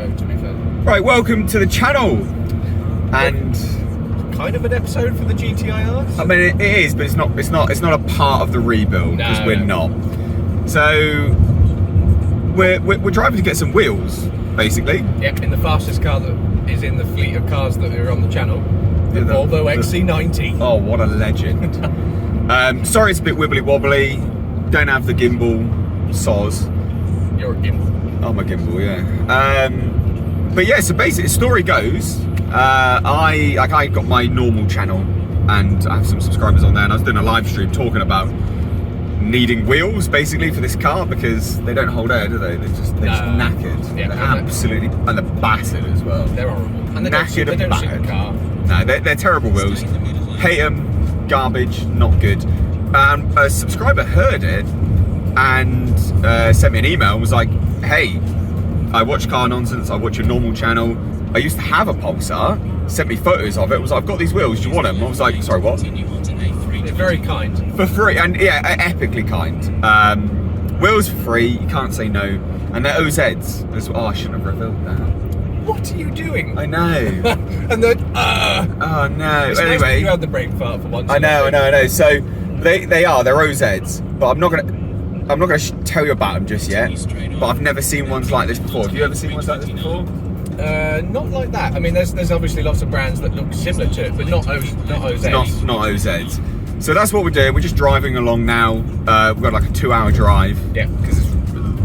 ago, to be fair. Right, welcome to the channel. And kind of an episode for the GTiR. I mean, it is, but it's not a part of the rebuild because we're not. So we're driving to get some wheels, basically. Yep, in the fastest car that is in the fleet of cars that are on the channel, the Volvo XC90. Oh, what a legend! Sorry, it's a bit wibbly wobbly. Don't have the gimbal, soz. You're a gimbal. I'm a gimbal, yeah. But yeah, so basically, the story goes, I got my normal channel, and I have some subscribers on there, and I was doing a live stream talking about needing wheels basically for this car because they don't hold air, do they? They're just knackered. Yeah, they're absolutely, and they're battered as well. They're horrible. And knackered and battered. The car. No, they're terrible wheels. Hate them, garbage, not good. A subscriber heard it and sent me an email and was like, hey, I watch Car Nonsense, I watch your normal channel. I used to have a Pulsar, sent me photos of it, was like, I've got these wheels, do you want them? I was like, sorry, what? They're very kind. For free, and yeah, epically kind. Wheels for free, you can't say no. And they're OZs. Oh, I shouldn't have revealed that. What are you doing? I know. And then, oh no. It's anyway, nice you had the brake fart for once. I know. So they're OZs, but I'm not gonna tell you about them just yet. But I've never seen ones like this before. Have you ever seen ones like this before? Not like that. I mean, there's obviously lots of brands that look similar to it, but not OZs. Not OZs. So that's what we're doing. We're just driving along now. We've got like a 2-hour drive. Yeah. Because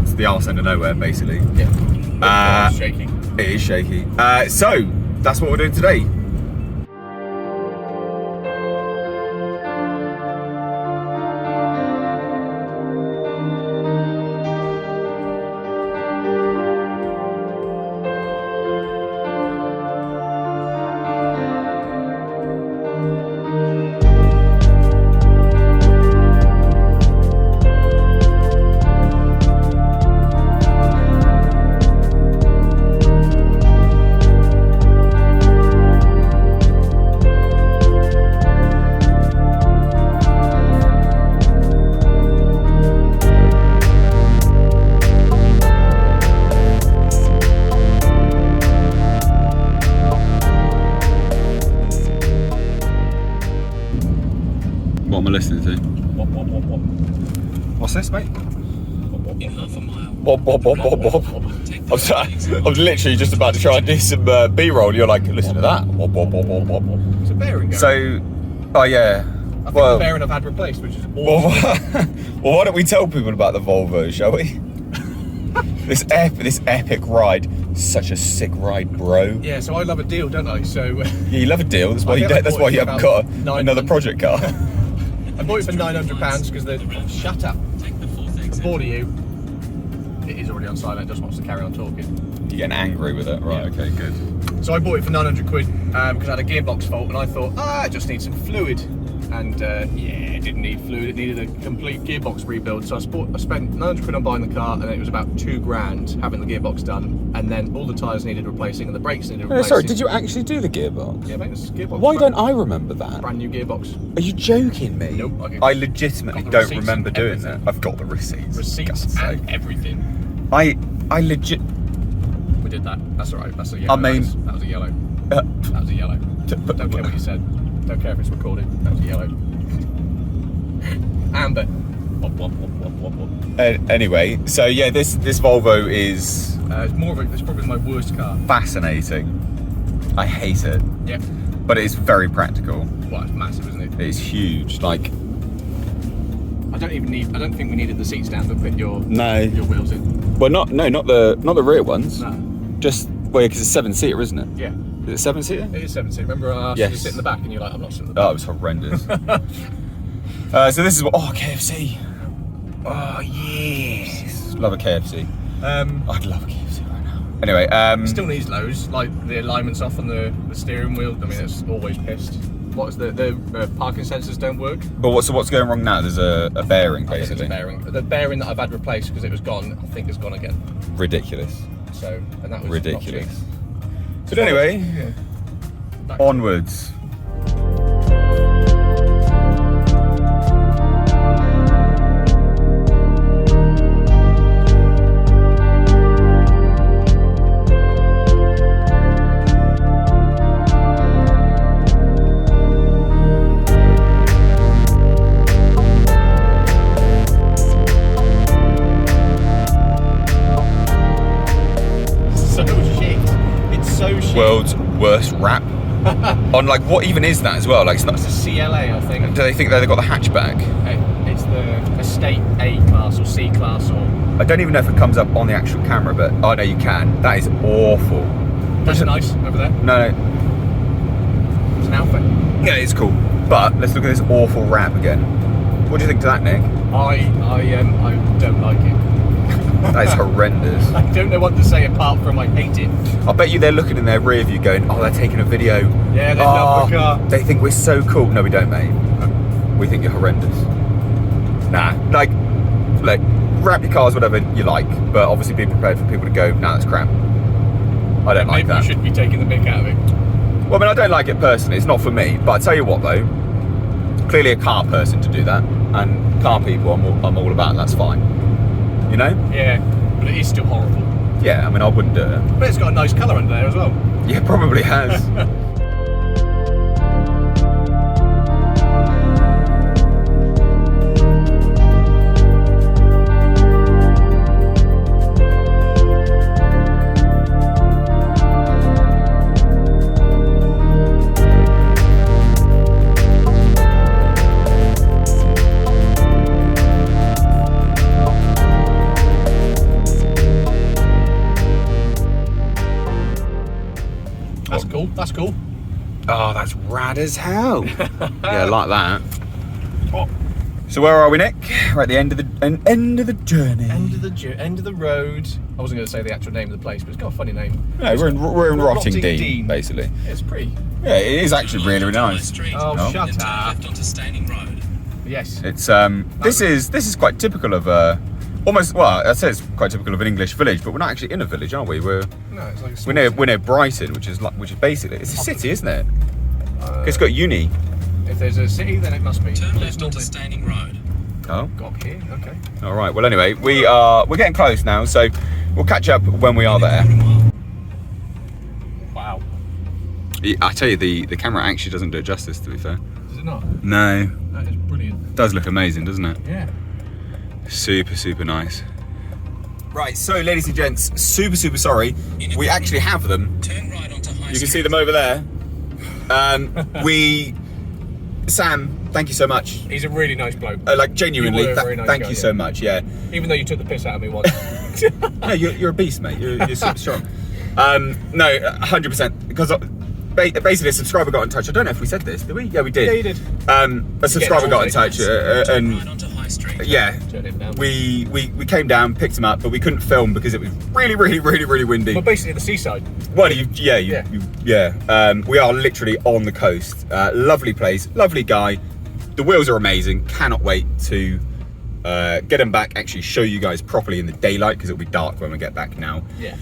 it's the arse end of nowhere, basically. Yeah. It's shaky. It is shaky. So that's what we're doing today. What am I listening to? What's this, mate? In half a mile. Bob. I was literally just about to try and do some B-roll. You're like, listen to that. It's a bearing going. So, oh yeah. I think the bearing I've had replaced, which is awesome. Well, why don't we tell people about the Volvo, shall we? this epic ride. Such a sick ride, bro. Yeah, so I love a deal, don't I? So yeah, you love a deal. That's why you haven't got another project car. I bought it for £900 because the shut up. The bored of you. It is already on silent. It just wants to carry on talking. You're getting angry with it, right? Yeah. Okay, good. So I bought it for £900 because I had a gearbox fault, and I thought, it just needs some fluid. And it didn't need fluid. It needed a complete gearbox rebuild. So I spent £900 on buying the car, and it was about £2,000 having the gearbox done. And then all the tyres needed replacing, and the brakes needed replacing. Sorry, did you actually do the gearbox? Yeah, mate, this is gearbox. Why don't I remember that? Brand new gearbox. Are you joking me? Nope. I legitimately don't remember doing that. I've got the receipts. Receipts and everything. I legit. We did that. That's alright. That's a yellow. I mean, that was a yellow. That was a yellow. Don't care what you said. Don't care if it's recorded. That was a yellow. Amber. Anyway, so yeah, this Volvo is. It's probably my worst car. Fascinating. I hate it. Yeah. But it's very practical. Well, it's massive, isn't it? It's huge. Like. I don't think we needed the seats down to put your your wheels in. Well, not the rear ones. No. Just because it's a 7-seater, isn't it? Yeah. Is it 7-seater? It is 7-seater. Remember I asked you to sit in the back, and you're like, I'm not sitting in the back. Oh, it was horrendous. So this is what. Oh, KFC. Oh yes. Love a KFC. I'd love a KFC right now. Anyway, still needs loads. Like the alignment's off on the steering wheel. I mean, it's always pissed. What's the parking sensors don't work? But what's going wrong now? There's a bearing basically. I think it's a bearing. The bearing that I've had replaced because it was gone, I think it's gone again. Ridiculous. So, and that was ridiculous. But anyway, onwards. world's worst wrap. On like, what even is that as well? Like, it's not. It's a CLA, I think. Do they think they've got the hatchback? It's the Estate A class or C class or. I don't even know if it comes up on the actual camera, but I know you can. That is awful. That's nice over there. No. It's an Alpha. Yeah, it's cool. But let's look at this awful wrap again. What do you think to that, Nick? I don't like it. That is horrendous. I don't know what to say apart from I hate it. I bet you they're looking in their rear view going, oh, they're taking a video. Yeah, they love the car. They think we're so cool. No, we don't, mate. We think you're horrendous. Nah, like, wrap your cars whatever you like, but obviously be prepared for people to go, nah, that's crap. I don't like that. Maybe you should be taking the mick out of it. Well, I mean, I don't like it personally. It's not for me. But I tell you what, though, clearly a car person to do that, and car people, I'm all about. That's fine. You know? Yeah, but it is still horrible. Yeah, I mean, I wouldn't do it. But it's got a nice colour under there as well. Yeah, probably has. That's cool. Oh, that's rad as hell. Yeah, like that. Oh. So where are we, Nick? We're at the end of the journey. End of the road. I wasn't going to say the actual name of the place, but it's got a funny name. No, we're in Rottingdean, basically. It's pretty. Yeah, it is actually really nice. Oh, shut up. Onto Staining Road. Yes. It's this is quite typical of almost, well, I say it's quite typical of an English village, but we're not actually in a village, are we? No, it's like we're near Brighton, which is basically, it's a city, isn't it? It's got uni. If there's a city, then it must be. Turn left onto Staining Road. Oh. Got here, okay. All right. Well, anyway, we're getting close now, so we'll catch up when we are there. Wow. I tell you, the camera actually doesn't do it justice, to be fair. Does it not? No. That is brilliant. It does look amazing, doesn't it? Yeah. Super nice. Right, so ladies and gents, super sorry. We actually have them. Turn right onto High You can see them over there. Sam, thank you so much. He's a really nice bloke. Like, genuinely, You were a very nice thank guy, you yeah. so much, yeah. Even though you took the piss out of me once. No, you're a beast, mate. You're super strong. No, 100%. Because basically a subscriber got in touch. I don't know if we said this, did we? Yeah, we did. Yeah, you did. A subscriber got in touch Turn right and onto High Street. yeah, Turn him down. we came down, picked him up, but we couldn't film because it was really windy. Well, basically the seaside. Well, we are literally on the coast. Lovely place, lovely guy. The wheels are amazing. Cannot wait to get them back. Actually, show you guys properly in the daylight because it'll be dark when we get back now. Yeah.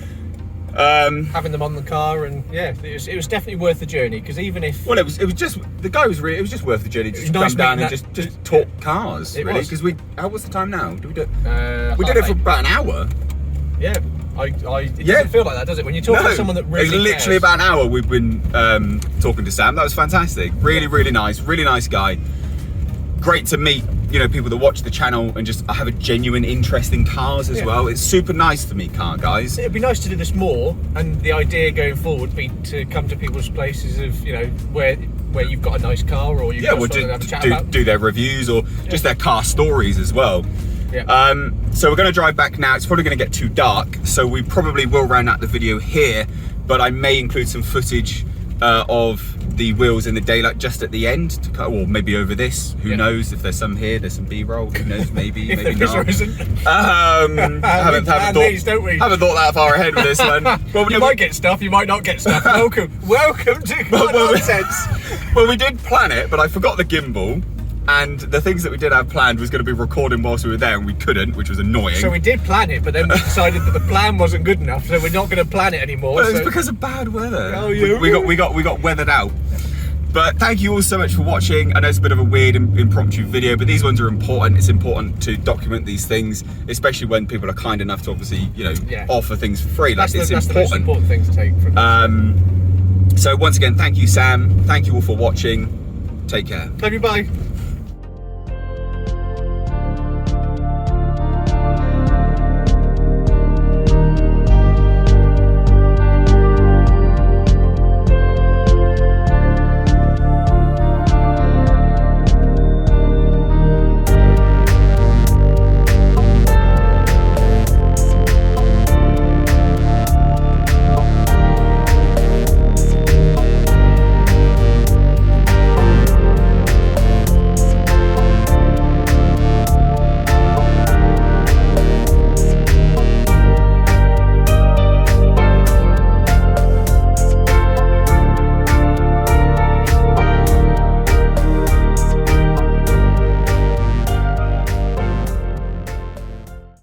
Having them on the car, and yeah, it was definitely worth the journey, because even if it was just the guy was really, it was just worth the journey just to nice come down and meeting just talk cars, It really, was. because what's the time now? Did we do it? we We did it for about an hour. Yeah, it doesn't feel like that, does it? When you talk to someone that really it's literally cares. about an hour we've been talking to Sam. That was fantastic. Really nice guy. Great to meet, people that watch the channel and just have a genuine interest in cars as well. It's super nice to meet car guys. It'd be nice to do this more, and the idea going forward would be to come to people's places of, where you've got a nice car, or you've got something to have a chat about. do their reviews or just their car stories as well. Yeah. So we're going to drive back now. It's probably going to get too dark, so we probably will round out the video here, but I may include some footage of the wheels in the daylight just at the end, or maybe over this. Who knows? If there's some here, there's some B-roll. Who knows? Maybe, if maybe there not. isn't. Haven't thought that far ahead with this one. Well, You might get stuff, you might not get stuff. Welcome to Nonsense. Well, we did plan it, but I forgot the gimbal. And the things that we did have planned was going to be recording whilst we were there, and we couldn't, which was annoying. So we did plan it, but then we decided that the plan wasn't good enough, so we're not going to plan it anymore. Well, it was because of bad weather. Oh, yeah. We got weathered out. But thank you all so much for watching. I know it's a bit of a weird impromptu video, but these ones are important. It's important to document these things, especially when people are kind enough to obviously, offer things for free. That's it's the important. most important thing to take from So once again, thank you, Sam. Thank you all for watching. Take care. Love you, bye.